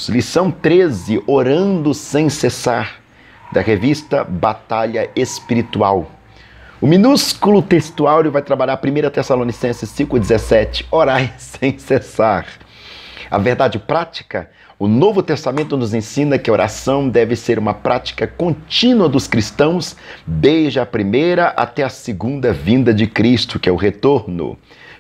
irmãos, lição 13, orando sem cessar, da revista Batalha Espiritual. O minúsculo textuário vai trabalhar 1 Tessalonicenses 5,17, orai sem cessar. A verdade prática, o Novo Testamento nos ensina que a oração deve ser uma prática contínua dos cristãos, desde a primeira até a segunda vinda de Cristo, que é o retorno.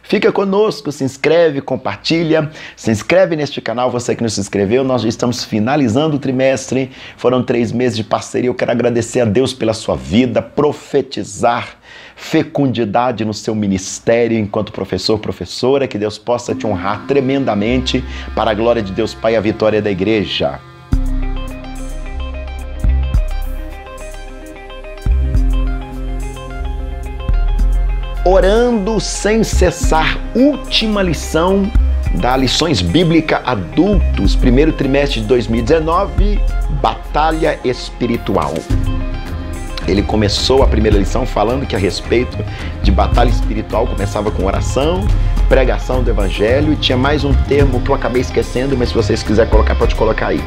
Fica conosco, se inscreve, compartilha, se inscreve neste canal, você que não se inscreveu, nós já estamos finalizando o trimestre, foram 3 meses de parceria, eu quero agradecer a Deus pela sua vida, profetizar fecundidade no seu ministério enquanto professor, professora, que Deus possa te honrar tremendamente para a glória de Deus Pai e a vitória da igreja. Orando sem cessar, última lição da Lições Bíblicas Adultos, primeiro trimestre de 2019, Batalha Espiritual. Ele começou a primeira lição falando que a respeito de batalha espiritual começava com oração, pregação do evangelho e tinha mais um termo que eu acabei esquecendo, mas se vocês quiserem colocar, pode colocar aí.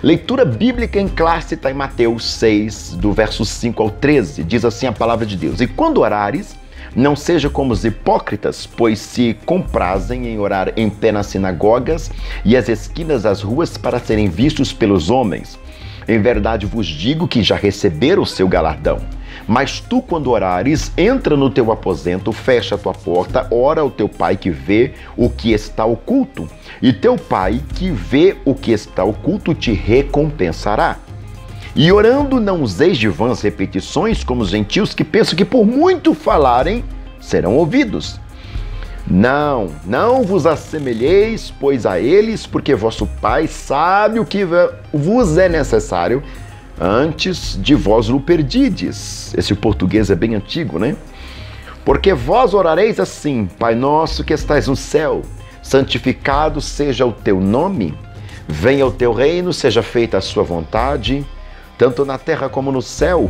Leitura bíblica em classe está em Mateus 6, do verso 5 ao 13, diz assim a palavra de Deus: e quando orares, não seja como os hipócritas, pois se comprazem em orar em pé nas sinagogas e às esquinas das ruas para serem vistos pelos homens. Em verdade vos digo que já receberam o seu galardão. Mas tu, quando orares, entra no teu aposento, fecha a tua porta, ora ao teu pai que vê o que está oculto, e teu pai que vê o que está oculto te recompensará. E orando não useis de vãs repetições como os gentios que pensam que por muito falarem serão ouvidos. Não vos assemelheis, pois a eles, porque vosso Pai sabe o que vos é necessário antes de vós o perdides. Esse português é bem antigo, né? Porque vós orareis assim: Pai nosso que estais no céu, santificado seja o teu nome, venha o teu reino, seja feita a sua vontade, tanto na terra como no céu.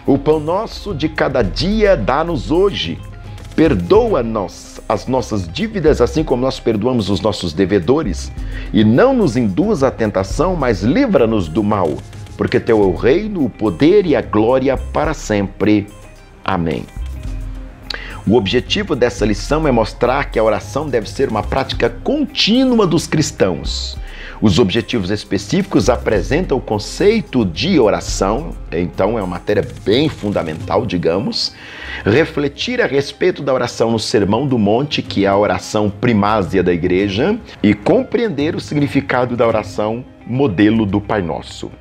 O pão nosso de cada dia dá-nos hoje. Perdoa-nos as nossas dívidas, assim como nós perdoamos os nossos devedores. E não nos induz à tentação, mas livra-nos do mal. Porque teu é o reino, o poder e a glória para sempre. Amém. O objetivo dessa lição é mostrar que a oração deve ser uma prática contínua dos cristãos. Os objetivos específicos apresentam o conceito de oração, então é uma matéria bem fundamental, digamos. Refletir a respeito da oração no Sermão do Monte, que é a oração primária da igreja, e compreender o significado da oração modelo do Pai Nosso,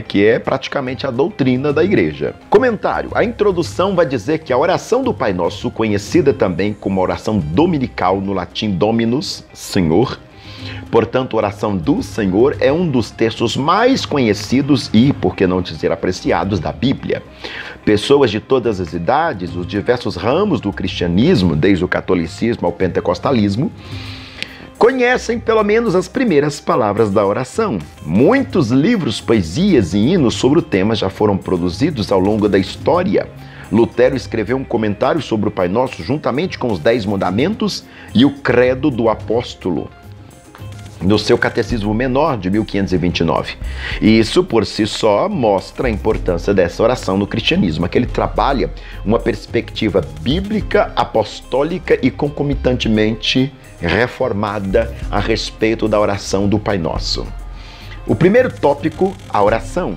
que é praticamente a doutrina da igreja. Comentário: a introdução vai dizer que a oração do Pai Nosso, conhecida também como oração dominical no latim Dominus, Senhor, portanto, a oração do Senhor é um dos textos mais conhecidos e, por que não dizer, apreciados da Bíblia. Pessoas de todas as idades, os diversos ramos do cristianismo, desde o catolicismo ao pentecostalismo, conhecem pelo menos as primeiras palavras da oração. Muitos livros, poesias e hinos sobre o tema já foram produzidos ao longo da história. Lutero escreveu um comentário sobre o Pai Nosso juntamente com os 10 mandamentos e o credo do apóstolo, no seu Catecismo Menor de 1529. E isso por si só mostra a importância dessa oração no cristianismo, que ele trabalha uma perspectiva bíblica, apostólica e concomitantemente reformada a respeito da oração do Pai Nosso. O primeiro tópico, a oração.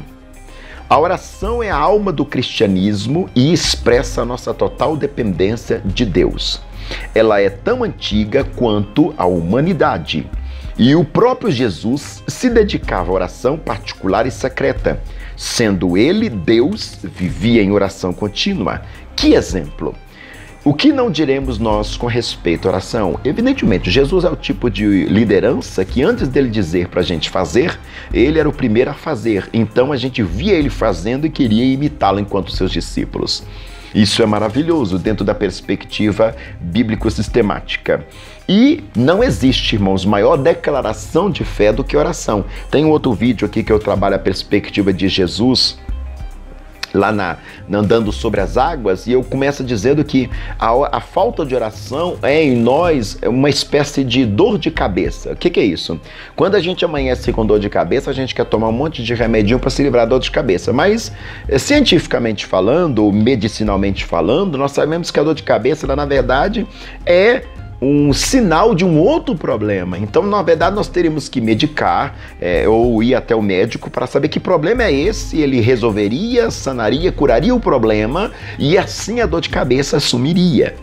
A oração é a alma do cristianismo e expressa a nossa total dependência de Deus. Ela é tão antiga quanto a humanidade. E o próprio Jesus se dedicava à oração particular e secreta. Sendo ele Deus, vivia em oração contínua. Que exemplo! O que não diremos nós com respeito à oração? Evidentemente, Jesus é o tipo de liderança que antes dele dizer para a gente fazer, ele era o primeiro a fazer. Então a gente via ele fazendo e queria imitá-lo enquanto seus discípulos. Isso é maravilhoso dentro da perspectiva bíblico-sistemática. E não existe, irmãos, maior declaração de fé do que oração. Tem um outro vídeo aqui que eu trabalho a perspectiva de Jesus andando sobre as águas, e eu começo dizendo que a falta de oração é em nós uma espécie de dor de cabeça. O que é isso? Quando a gente amanhece com dor de cabeça, a gente quer tomar um monte de remedinho para se livrar da dor de cabeça, mas cientificamente falando, ou medicinalmente falando, nós sabemos que a dor de cabeça, ela, na verdade, é um sinal de um outro problema. Então, na verdade, nós teríamos que medicar ou ir até o médico para saber que problema é esse, ele resolveria, sanaria, curaria o problema e assim a dor de cabeça sumiria.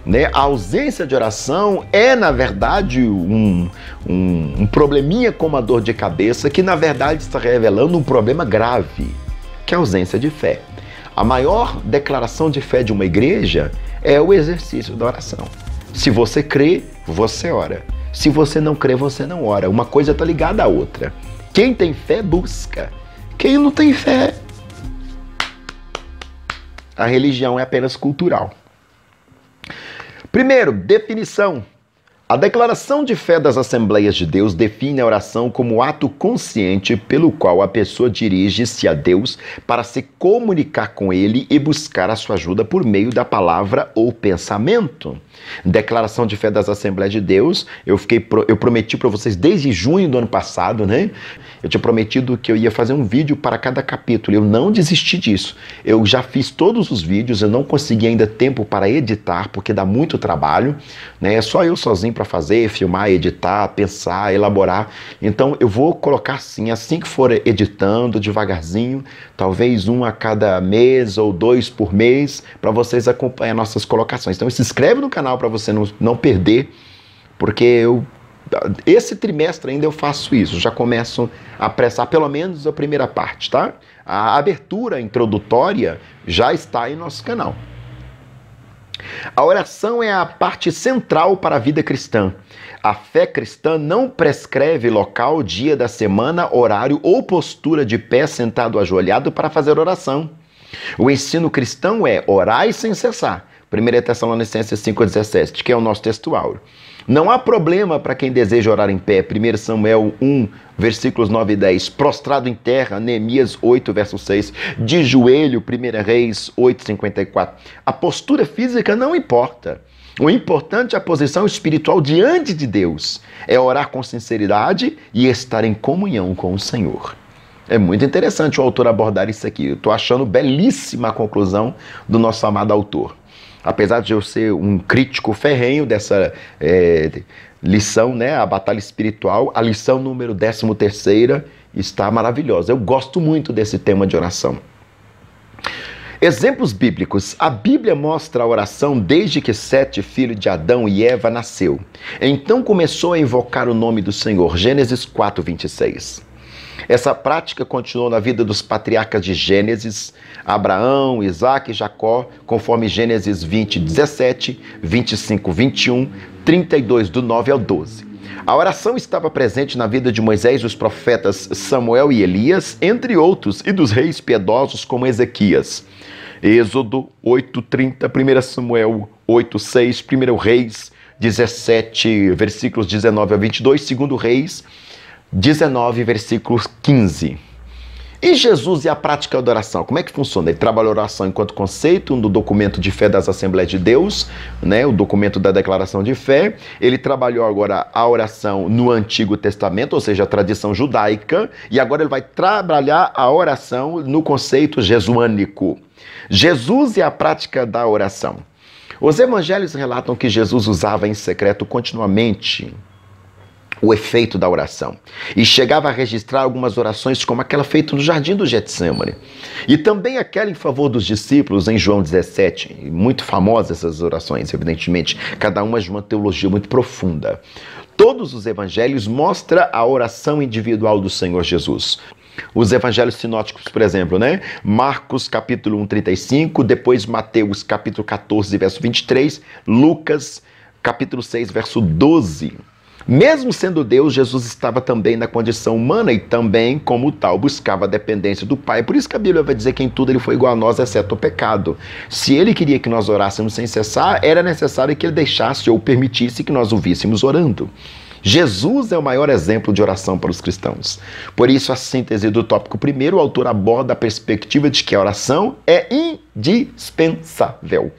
Né? A ausência de oração é, na verdade, um probleminha como a dor de cabeça que, na verdade, está revelando um problema grave, que é a ausência de fé. A maior declaração de fé de uma igreja é o exercício da oração. Se você crê, você ora. Se você não crê, você não ora. Uma coisa está ligada à outra. Quem tem fé, busca. Quem não tem fé, a religião é apenas cultural. Primeiro, definição. A declaração de fé das Assembleias de Deus define a oração como o ato consciente pelo qual a pessoa dirige-se a Deus para se comunicar com Ele e buscar a sua ajuda por meio da palavra ou pensamento. Declaração de fé das Assembleias de Deus, eu prometi para vocês desde junho do ano passado, né? Eu tinha prometido que eu ia fazer um vídeo para cada capítulo. Eu não desisti disso. Eu já fiz todos os vídeos, eu não consegui ainda tempo para editar, porque dá muito trabalho, né? É só eu sozinho para fazer, filmar, editar, pensar, elaborar. Então eu vou colocar assim que for editando, devagarzinho, talvez um a cada mês ou 2 por mês, para vocês acompanhar nossas colocações. Então se inscreve no canal para você não perder, porque esse trimestre ainda eu faço isso, já começo a apressar pelo menos a primeira parte, tá? A abertura introdutória já está em nosso canal. A oração é a parte central para a vida cristã. A fé cristã não prescreve local, dia da semana, horário ou postura de pé sentado ajoelhado para fazer oração. O ensino cristão é orai sem cessar. 1 Tessalonicenses 5,17, que é o nosso texto áureo. Não há problema para quem deseja orar em pé. 1 Samuel 1, versículos 9 e 10. Prostrado em terra, Neemias 8, verso 6. De joelho, 1 Reis 8, 54. A postura física não importa. O importante é a posição espiritual diante de Deus. É orar com sinceridade e estar em comunhão com o Senhor. É muito interessante o autor abordar isso aqui. Eu estou achando belíssima a conclusão do nosso amado autor. Apesar de eu ser um crítico ferrenho dessa lição, né, a batalha espiritual, a lição número 13ª está maravilhosa. Eu gosto muito desse tema de oração. Exemplos bíblicos. A Bíblia mostra a oração desde que Sete, filho de Adão e Eva, nasceu. Então começou a invocar o nome do Senhor. Gênesis 4, 26. Essa prática continuou na vida dos patriarcas de Gênesis, Abraão, Isaac e Jacó, conforme Gênesis 20, 17, 25, 21, 32, do 9 ao 12. A oração estava presente na vida de Moisés, dos profetas Samuel e Elias, entre outros, e dos reis piedosos como Ezequias. Êxodo 8, 30, 1 Samuel 8, 6, 1 Reis 17, versículos 19 a 22, 2 Reis 19, versículos 15. E Jesus e a prática da oração, como é que funciona? Ele trabalha a oração enquanto conceito no documento de fé das Assembleias de Deus, né, o documento da declaração de fé. Ele trabalhou agora a oração no Antigo Testamento, ou seja, a tradição judaica, e agora ele vai trabalhar a oração no conceito jesuânico. Jesus e a prática da oração. Os evangelhos relatam que Jesus usava em secreto continuamente o efeito da oração. E chegava a registrar algumas orações como aquela feita no jardim do Getsemane. E também aquela em favor dos discípulos em João 17. Muito famosas essas orações, evidentemente, cada uma de uma teologia muito profunda. Todos os evangelhos mostram a oração individual do Senhor Jesus. Os evangelhos sinóticos, por exemplo, né? Marcos capítulo 1, 35, depois Mateus capítulo 14, verso 23, Lucas capítulo 6, verso 12. Mesmo sendo Deus, Jesus estava também na condição humana e também, como tal, buscava a dependência do Pai. Por isso que a Bíblia vai dizer que em tudo ele foi igual a nós, exceto o pecado. Se ele queria que nós orássemos sem cessar, era necessário que ele deixasse ou permitisse que nós o víssemos orando. Jesus é o maior exemplo de oração para os cristãos. Por isso, a síntese do tópico primeiro, o autor aborda a perspectiva de que a oração é indispensável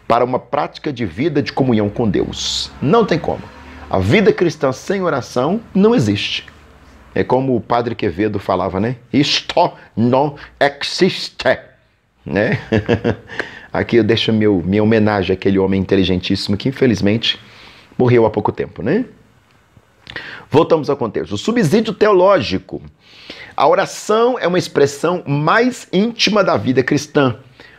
para uma prática de vida de comunhão com Deus. Não tem como. A vida cristã sem oração não existe. É como o padre Quevedo falava, né? Isto não existe, né? Aqui eu deixo minha homenagem àquele homem inteligentíssimo que, infelizmente, morreu há pouco tempo, né? Voltamos ao contexto. O subsídio teológico. A oração é uma expressão mais íntima da vida cristã,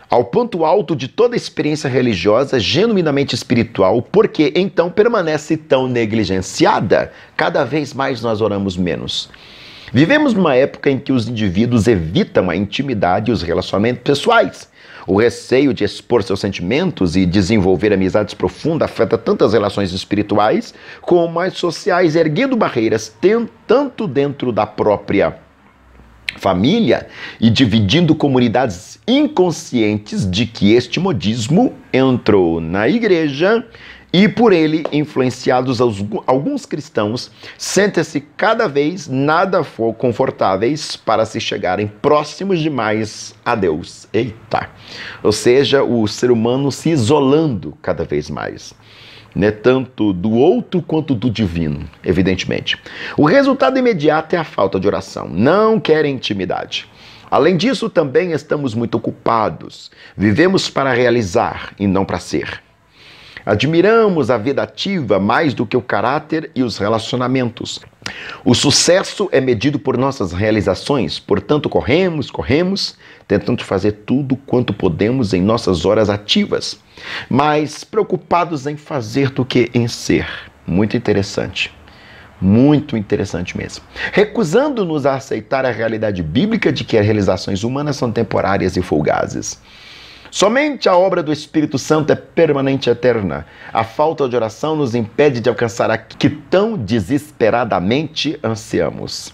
ao ponto alto de toda experiência religiosa genuinamente espiritual, porque então permanece tão negligenciada. Cada vez mais nós oramos menos. Vivemos numa época em que os indivíduos evitam a intimidade e os relacionamentos pessoais. O receio de expor seus sentimentos e desenvolver amizades profundas afeta tanto as relações espirituais como as sociais, erguendo barreiras tanto dentro da própria família e dividindo comunidades inconscientes de que este modismo entrou na igreja e por ele influenciados alguns cristãos sentem-se cada vez nada confortáveis para se chegarem próximos demais a Deus. Eita! Ou seja, o ser humano se isolando cada vez mais, né? Tanto do outro quanto do divino, evidentemente. O resultado imediato é a falta de oração. Não querem intimidade. Além disso, também estamos muito ocupados. Vivemos para realizar e não para ser. Admiramos a vida ativa mais do que o caráter e os relacionamentos. O sucesso é medido por nossas realizações, portanto corremos, tentando fazer tudo quanto podemos em nossas horas ativas, mas preocupados em fazer do que em ser. Muito interessante mesmo. Recusando-nos a aceitar a realidade bíblica de que as realizações humanas são temporárias e fugazes. Somente a obra do Espírito Santo é permanente e eterna. A falta de oração nos impede de alcançar aquilo que tão desesperadamente ansiamos.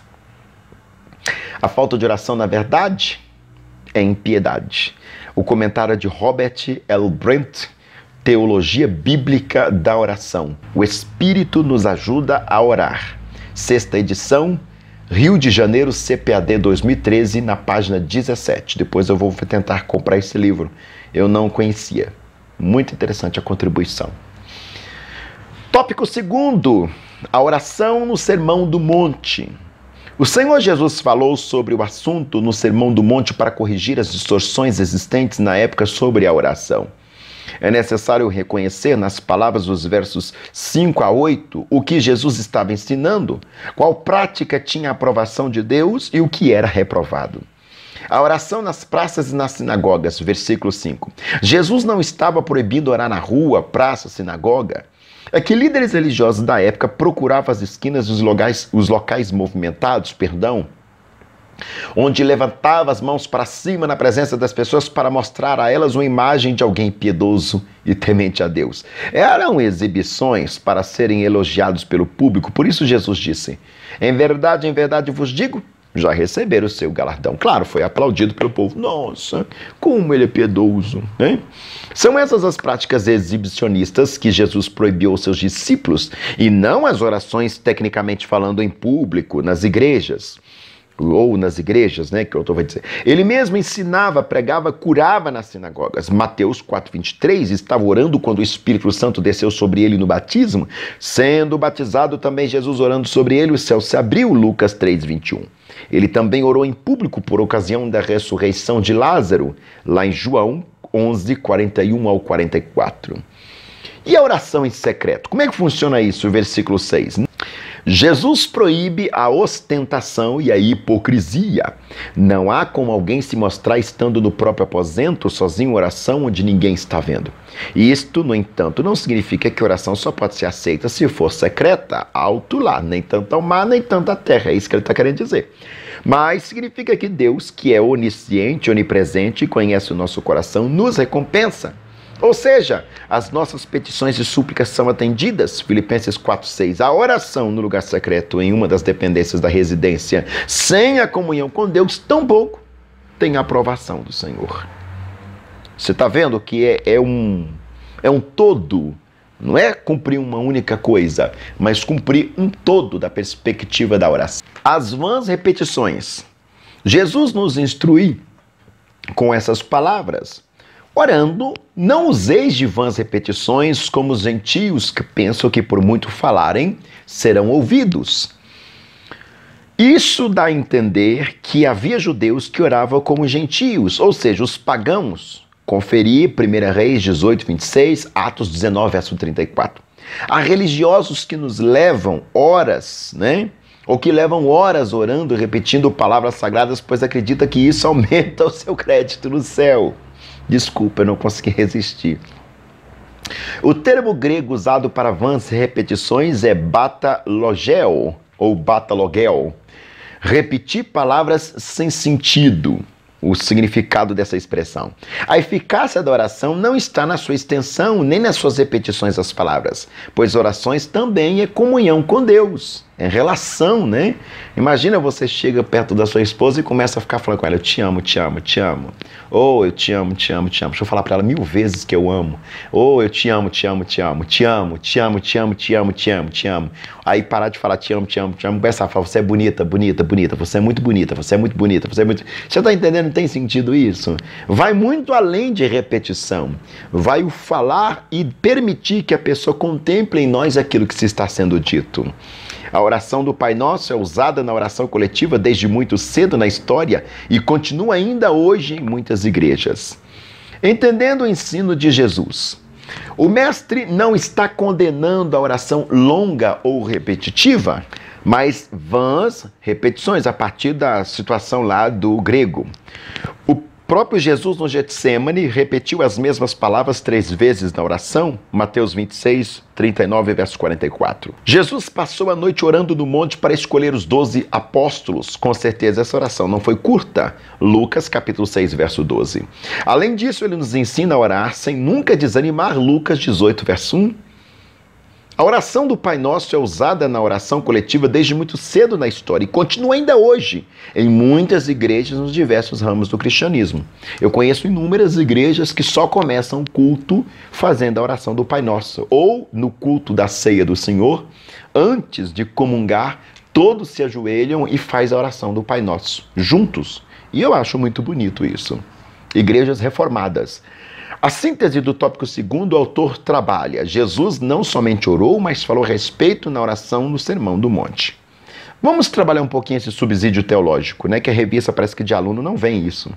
A falta de oração, na verdade, é impiedade. O comentário de Robert L. Brent, Teologia Bíblica da Oração. O Espírito nos ajuda a orar. 6ª edição, Rio de Janeiro, CPAD 2013, na página 17. Depois eu vou tentar comprar esse livro. Eu não conhecia. Muito interessante a contribuição. Tópico 2, a oração no Sermão do Monte. O Senhor Jesus falou sobre o assunto no Sermão do Monte para corrigir as distorções existentes na época sobre a oração. É necessário reconhecer nas palavras dos versos 5 a 8 o que Jesus estava ensinando, qual prática tinha a aprovação de Deus e o que era reprovado. A oração nas praças e nas sinagogas, versículo 5. Jesus não estava proibindo orar na rua, praça, sinagoga. É que líderes religiosos da época procuravam as esquinas dos os locais movimentados, onde levantava as mãos para cima na presença das pessoas para mostrar a elas uma imagem de alguém piedoso e temente a Deus. Eram exibições para serem elogiados pelo público, por isso Jesus disse: em verdade vos digo, já receberam o seu galardão. Claro, foi aplaudido pelo povo. Nossa, como ele é piedoso, né? São essas as práticas exibicionistas que Jesus proibiu aos seus discípulos, e não as orações tecnicamente falando em público, nas igrejas. Ou nas igrejas, né, que eu estou a dizer. Ele mesmo ensinava, pregava, curava nas sinagogas. Mateus 4,23, estava orando quando o Espírito Santo desceu sobre ele no batismo. Sendo batizado também Jesus orando sobre ele, o céu se abriu, Lucas 3,21. Ele também orou em público por ocasião da ressurreição de Lázaro, lá em João 11, 41 ao 44. E a oração em secreto? Como é que funciona isso? Versículo 6. Jesus proíbe a ostentação e a hipocrisia. Não há como alguém se mostrar estando no próprio aposento, sozinho em oração, onde ninguém está vendo. E isto, no entanto, não significa que a oração só pode ser aceita se for secreta, alto lá, nem tanto ao mar, nem tanto à terra. É isso que ele está querendo dizer. Mas significa que Deus, que é onisciente, onipresente e conhece o nosso coração, nos recompensa. Ou seja, as nossas petições e súplicas são atendidas. Filipenses 4,6. A oração no lugar secreto, em uma das dependências da residência, sem a comunhão com Deus, tampouco tem a aprovação do Senhor. Você está vendo que é um todo Não é cumprir uma única coisa, mas cumprir um todo da perspectiva da oração. As vãs repetições. Jesus nos instrui com essas palavras. Orando, não useis de vãs repetições como os gentios que pensam que por muito falarem serão ouvidos. Isso dá a entender que havia judeus que oravam como gentios, ou seja, os pagãos. Conferir 1 Reis 18, 26, Atos 19, verso 34. Há religiosos que nos levam horas, né? Ou que levam horas orando e repetindo palavras sagradas, pois acredita que isso aumenta o seu crédito no céu. Desculpa, eu não consegui resistir. O termo grego usado para vãs repetições é batalogel, ou batalogel. Repetir palavras sem sentido. O significado dessa expressão. A eficácia da oração não está na sua extensão, nem nas suas repetições das palavras, pois orações também é comunhão com Deus, é relação, né? Imagina você chega perto da sua esposa e começa a ficar falando com ela, eu te amo, te amo, te amo. Ou eu te amo, te amo, te amo. Deixa eu falar para ela 1000 vezes que eu amo. Ou eu te amo, te amo, te amo, te amo, te amo, te amo, te amo, te amo, te amo. Aí parar de falar te amo, te amo, te amo, começar a falar, você é bonita, bonita, bonita, você é muito bonita, você é muito bonita, você é muito... Você tá entendendo? Não tem sentido isso? Vai muito além de repetição. Vai o falar e permitir que a pessoa contemple em nós aquilo que se está sendo dito. A oração do Pai Nosso é usada na oração coletiva desde muito cedo na história e continua ainda hoje em muitas igrejas. Entendendo o ensino de Jesus, o mestre não está condenando a oração longa ou repetitiva, mas vãs repetições a partir da situação lá do grego. O próprio Jesus no Getsêmani repetiu as mesmas palavras 3 vezes na oração, Mateus 26, 39, verso 44. Jesus passou a noite orando no monte para escolher os 12 apóstolos. Com certeza essa oração não foi curta. Lucas capítulo 6, verso 12. Além disso, ele nos ensina a orar sem nunca desanimar, Lucas 18, verso 1. A oração do Pai Nosso é usada na oração coletiva desde muito cedo na história e continua ainda hoje em muitas igrejas nos diversos ramos do cristianismo. Eu conheço inúmeras igrejas que só começam o culto fazendo a oração do Pai Nosso, ou no culto da ceia do Senhor, antes de comungar, todos se ajoelham e faz a oração do Pai Nosso, juntos. E eu acho muito bonito isso. Igrejas reformadas. A síntese do tópico 2º, o autor trabalha. Jesus não somente orou, mas falou a respeito na oração no Sermão do Monte. Vamos trabalhar um pouquinho esse subsídio teológico, né? Que a revista parece que de aluno não vem isso.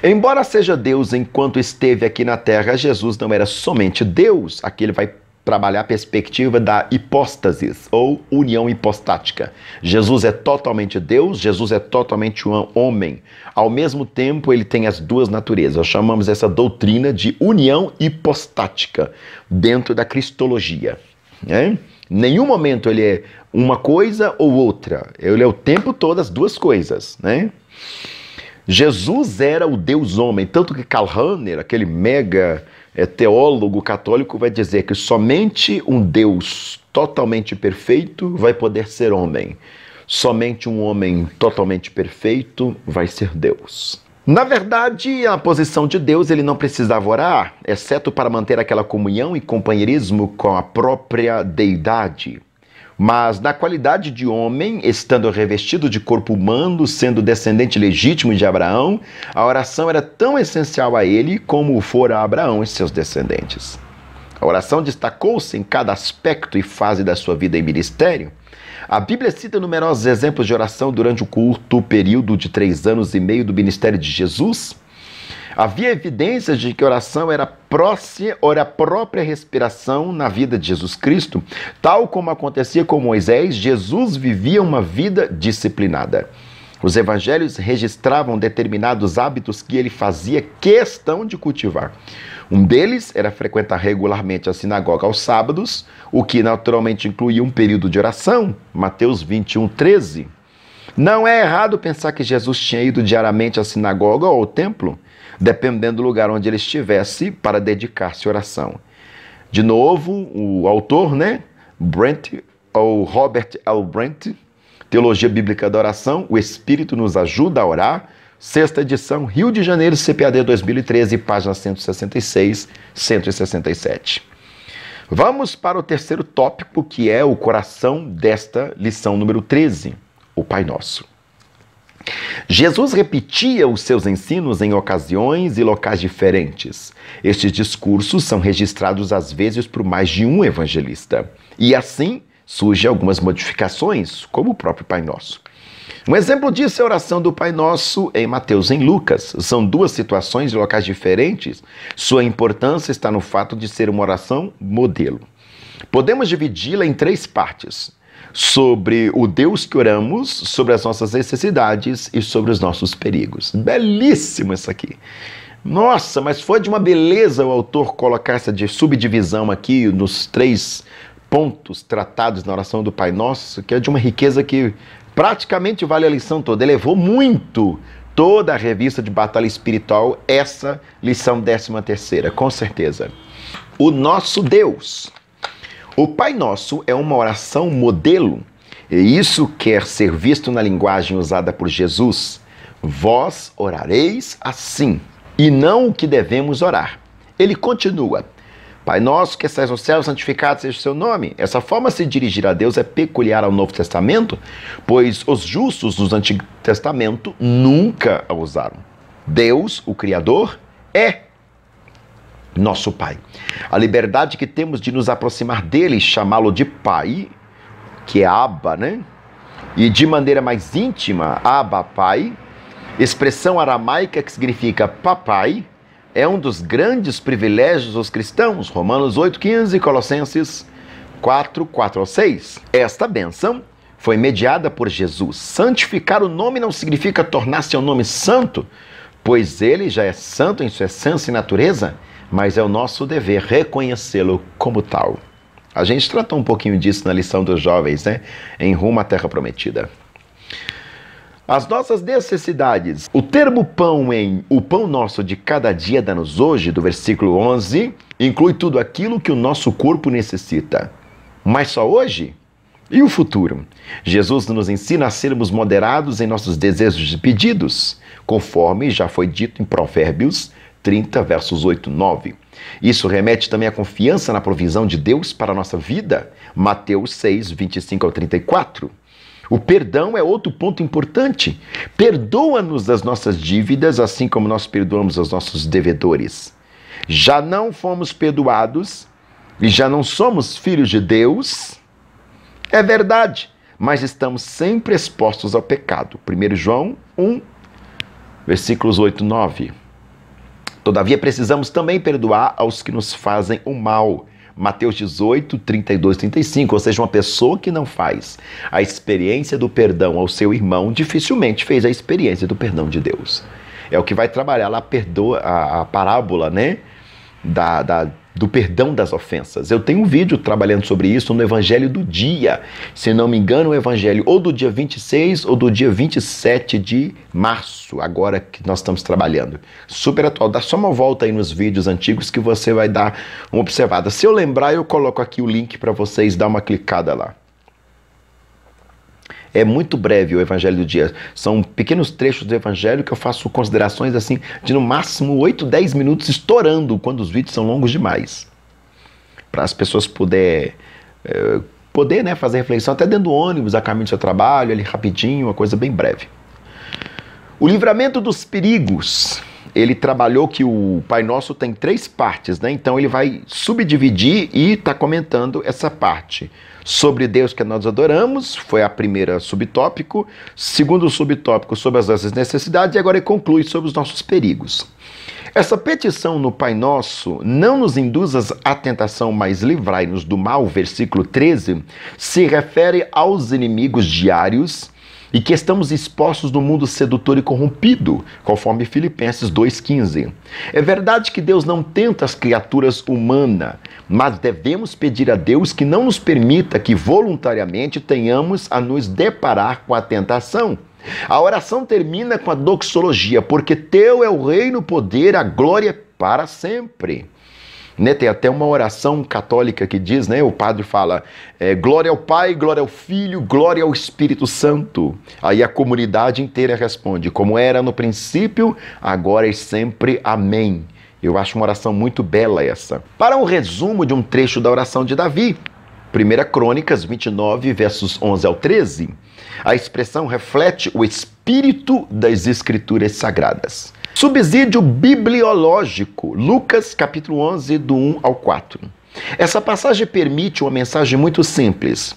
Embora seja Deus enquanto esteve aqui na Terra, Jesus não era somente Deus. Aqui ele vai trabalhar a perspectiva da hipóstasis, ou união hipostática. Jesus é totalmente Deus, Jesus é totalmente um homem. Ao mesmo tempo, ele tem as duas naturezas. Chamamos essa doutrina de união hipostática, dentro da cristologia. Né? Em nenhum momento ele é uma coisa ou outra. Ele é o tempo todo as duas coisas. Né? Jesus era o Deus-homem, tanto que Karl Rahner, aquele mega teólogo católico, vai dizer que somente um Deus totalmente perfeito vai poder ser homem. Somente um homem totalmente perfeito vai ser Deus. Na verdade, a posição de Deus, ele não precisava orar, exceto para manter aquela comunhão e companheirismo com a própria deidade. Mas na qualidade de homem, estando revestido de corpo humano, sendo descendente legítimo de Abraão, a oração era tão essencial a ele como fora a Abraão e seus descendentes. A oração destacou-se em cada aspecto e fase da sua vida e ministério. A Bíblia cita numerosos exemplos de oração durante o curto período de 3 anos e meio do ministério de Jesus. Havia evidências de que a oração era a própria respiração na vida de Jesus Cristo. Tal como acontecia com Moisés, Jesus vivia uma vida disciplinada. Os evangelhos registravam determinados hábitos que ele fazia questão de cultivar. Um deles era frequentar regularmente a sinagoga aos sábados, o que naturalmente incluía um período de oração, Mateus 21, 13. Não é errado pensar que Jesus tinha ido diariamente à sinagoga ou ao templo, dependendo do lugar onde ele estivesse, para dedicar-se à oração. De novo, o autor, Robert L. Brent, Teologia Bíblica da Oração, O Espírito nos ajuda a orar, 6ª edição, Rio de Janeiro, CPAD 2013, páginas 166, 167. Vamos para o terceiro tópico, que é o coração desta lição número 13, o Pai Nosso. Jesus repetia os seus ensinos em ocasiões e locais diferentes. Estes discursos são registrados às vezes por mais de um evangelista. E assim surgem algumas modificações, como o próprio Pai Nosso. Um exemplo disso é a oração do Pai Nosso em Mateus e em Lucas. São duas situações de locais diferentes. Sua importância está no fato de ser uma oração modelo. Podemos dividi-la em 3 partes. Sobre o Deus que oramos, sobre as nossas necessidades e sobre os nossos perigos. Belíssimo isso aqui. Nossa, mas foi de uma beleza o autor colocar essa subdivisão aqui nos 3 pontos tratados na oração do Pai Nosso, que é de uma riqueza que praticamente vale a lição toda. Elevou muito toda a revista de Batalha Espiritual, essa lição 13ª, com certeza. O nosso Deus. O Pai Nosso é uma oração modelo, e isso quer ser visto na linguagem usada por Jesus. Vós orareis assim, e não o que devemos orar. Ele continua: Pai Nosso que estais no céu, santificado seja o seu nome. Essa forma de se dirigir a Deus é peculiar ao Novo Testamento, pois os justos no Antigo Testamento nunca a usaram. Deus, o Criador, é nosso Pai. A liberdade que temos de nos aproximar dele e chamá-lo de Pai, que é Abba, né? E de maneira mais íntima, Abba, Pai, expressão aramaica que significa papai, é um dos grandes privilégios dos cristãos. Romanos 8,15, Colossenses 4, 4-6. Esta bênção foi mediada por Jesus. Santificar o nome não significa tornar seu nome santo, pois ele já é santo em sua essência e natureza, mas é o nosso dever reconhecê-lo como tal. A gente tratou um pouquinho disso na lição dos jovens, né? Em Rumo à Terra Prometida. As nossas necessidades. O termo pão em o pão nosso de cada dia dá-nos hoje, do versículo 11, inclui tudo aquilo que o nosso corpo necessita. Mas só hoje? E o futuro? Jesus nos ensina a sermos moderados em nossos desejos e pedidos, conforme já foi dito em Provérbios 30, versos 8 e 9. Isso remete também à confiança na provisão de Deus para a nossa vida. Mateus 6, 25-34. O perdão é outro ponto importante. Perdoa-nos das nossas dívidas, assim como nós perdoamos aos nossos devedores. Já não fomos perdoados e já não somos filhos de Deus? É verdade, mas estamos sempre expostos ao pecado. 1 João 1, versículos 8 e 9. Todavia, precisamos também perdoar aos que nos fazem o mal. Mateus 18, 32-35. Ou seja, uma pessoa que não faz a experiência do perdão ao seu irmão, dificilmente fez a experiência do perdão de Deus. É o que vai trabalhar lá a parábola, né? Do perdão das ofensas. Eu tenho um vídeo trabalhando sobre isso no Evangelho do Dia. Se não me engano, o Evangelho ou do dia 26 ou do dia 27 de março, agora que nós estamos trabalhando. Super atual. Dá só uma volta aí nos vídeos antigos que você vai dar uma observada. Se eu lembrar, eu coloco aqui o link para vocês dar uma clicada lá. É muito breve o Evangelho do Dia. São pequenos trechos do Evangelho que eu faço considerações assim de no máximo 8, 10 minutos estourando quando os vídeos são longos demais. Para as pessoas poder né, fazer reflexão até dentro do ônibus, a caminho do seu trabalho, ali rapidinho, uma coisa bem breve. O livramento dos perigos. Ele trabalhou que o Pai Nosso tem 3 partes, né? Então ele vai subdividir e está comentando essa parte. Sobre Deus que nós adoramos, foi a primeira subtópico. Segundo subtópico, sobre as nossas necessidades. E agora ele conclui sobre os nossos perigos. Essa petição no Pai Nosso, não nos induzas à tentação, mas livrai-nos do mal, versículo 13, se refere aos inimigos diários e que estamos expostos no mundo sedutor e corrompido, conforme Filipenses 2,15. É verdade que Deus não tenta as criaturas humanas, mas devemos pedir a Deus que não nos permita que voluntariamente tenhamos a nos deparar com a tentação. A oração termina com a doxologia, porque teu é o reino, o poder, a glória para sempre. Né, tem até uma oração católica que diz, né, o padre fala, glória ao Pai, glória ao Filho, glória ao Espírito Santo. Aí a comunidade inteira responde, como era no princípio, agora e sempre, amém. Eu acho uma oração muito bela essa. Para um resumo de um trecho da oração de Davi, 1 Crônicas 29, versos 11 ao 13, a expressão reflete o espírito das Escrituras Sagradas. Subsídio bibliológico, Lucas capítulo 11, do 1 ao 4. Essa passagem permite uma mensagem muito simples.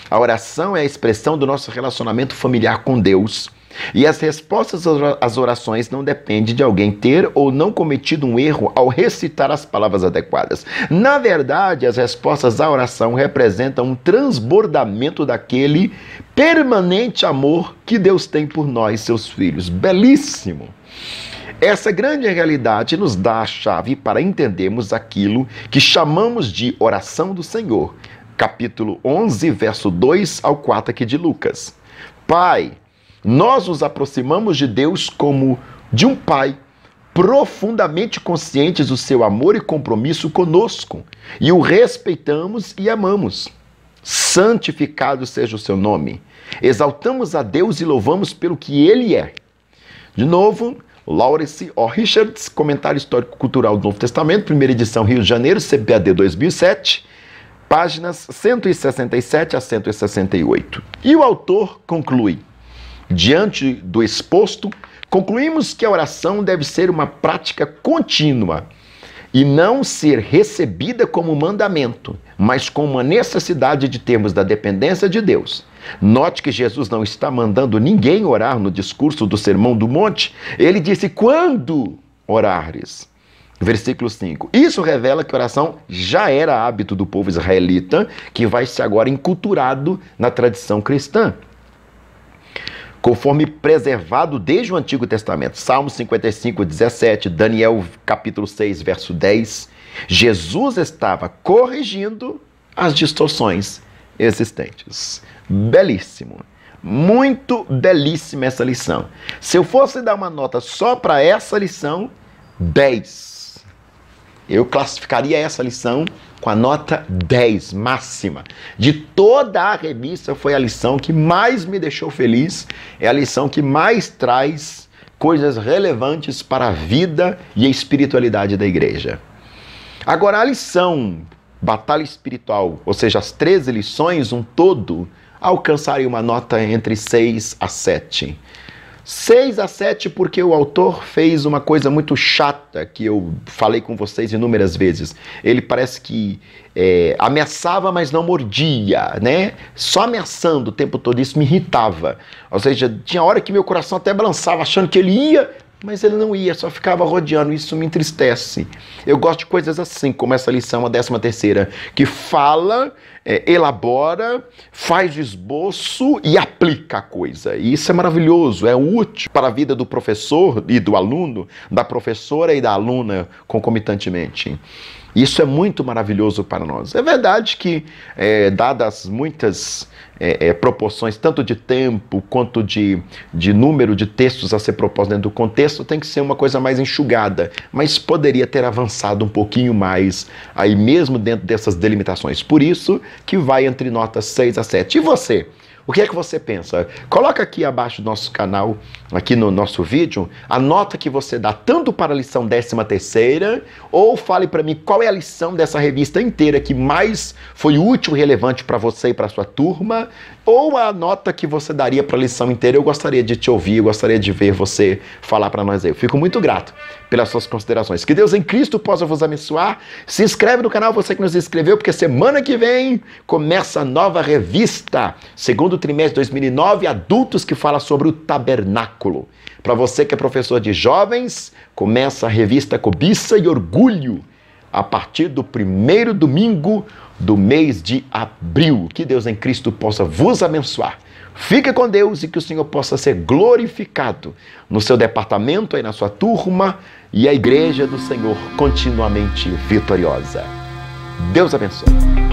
A oração é a expressão do nosso relacionamento familiar com Deus. E as respostas às orações não dependem de alguém ter ou não cometido um erro ao recitar as palavras adequadas. Na verdade, as respostas à oração representam um transbordamento daquele permanente amor que Deus tem por nós, seus filhos. Belíssimo! Essa grande realidade nos dá a chave para entendermos aquilo que chamamos de oração do Senhor. Capítulo 11, verso 2 ao 4 aqui de Lucas. Pai, nós nos aproximamos de Deus como de um pai, profundamente conscientes do seu amor e compromisso conosco, e o respeitamos e amamos. Santificado seja o seu nome. Exaltamos a Deus e louvamos pelo que Ele é. De novo, Lawrence O. Richards, Comentário Histórico-Cultural do Novo Testamento, primeira edição, Rio de Janeiro, CPAD 2007, páginas 167 a 168. E o autor conclui: diante do exposto, concluímos que a oração deve ser uma prática contínua e não ser recebida como mandamento, mas como uma necessidade de termos da dependência de Deus. Note que Jesus não está mandando ninguém orar no discurso do Sermão do Monte. Ele disse: quando orares. Versículo 5. Isso revela que a oração já era hábito do povo israelita, que vai ser agora enculturado na tradição cristã, conforme preservado desde o Antigo Testamento. Salmo 55, 17, Daniel capítulo 6, verso 10. Jesus estava corrigindo as distorções existentes. Belíssimo. Muito belíssima essa lição. Se eu fosse dar uma nota só para essa lição, 10. Eu classificaria essa lição com a nota 10, máxima. De toda a revista, foi a lição que mais me deixou feliz, é a lição que mais traz coisas relevantes para a vida e a espiritualidade da igreja. Agora, a lição Batalha Espiritual, ou seja, as 13 lições, um todo, alcançaria uma nota entre 6 a 7. 6 a 7 porque o autor fez uma coisa muito chata que eu falei com vocês inúmeras vezes. Ele parece que ameaçava, mas não mordia, né? Só ameaçando o tempo todo, isso me irritava. Ou seja, tinha hora que meu coração até balançava achando que ele ia, mas ele não ia, só ficava rodeando, isso me entristece. Eu gosto de coisas assim, como essa lição, a 13ª, que fala, elabora, faz esboço e aplica a coisa. E isso é maravilhoso, é útil para a vida do professor e do aluno, da professora e da aluna concomitantemente. Isso é muito maravilhoso para nós. É verdade que, dadas muitas proporções, tanto de tempo quanto de número de textos a ser propostos dentro do contexto, tem que ser uma coisa mais enxugada, mas poderia ter avançado um pouquinho mais, aí mesmo dentro dessas delimitações. Por isso que vai entre notas 6 a 7. E você? O que é que você pensa? Coloca aqui abaixo do nosso canal, aqui no nosso vídeo, a nota que você dá tanto para a lição 13ª, ou fale para mim qual é a lição dessa revista inteira que mais foi útil e relevante para você e para a sua turma, ou a nota que você daria para a lição inteira. Eu gostaria de te ouvir, eu gostaria de ver você falar para nós aí. Eu fico muito grato pelas suas considerações. Que Deus em Cristo possa vos abençoar. Se inscreve no canal, você que nos inscreveu, porque semana que vem começa a nova revista, segundo trimestre de 2009, Adultos, que fala sobre o tabernáculo. Para você que é professor de jovens, começa a revista Cobiça e Orgulho, a partir do primeiro domingo do mês de abril. Que Deus em Cristo possa vos abençoar. Fique com Deus e que o Senhor possa ser glorificado no seu departamento, aí na sua turma, e a igreja do Senhor continuamente vitoriosa. Deus abençoe.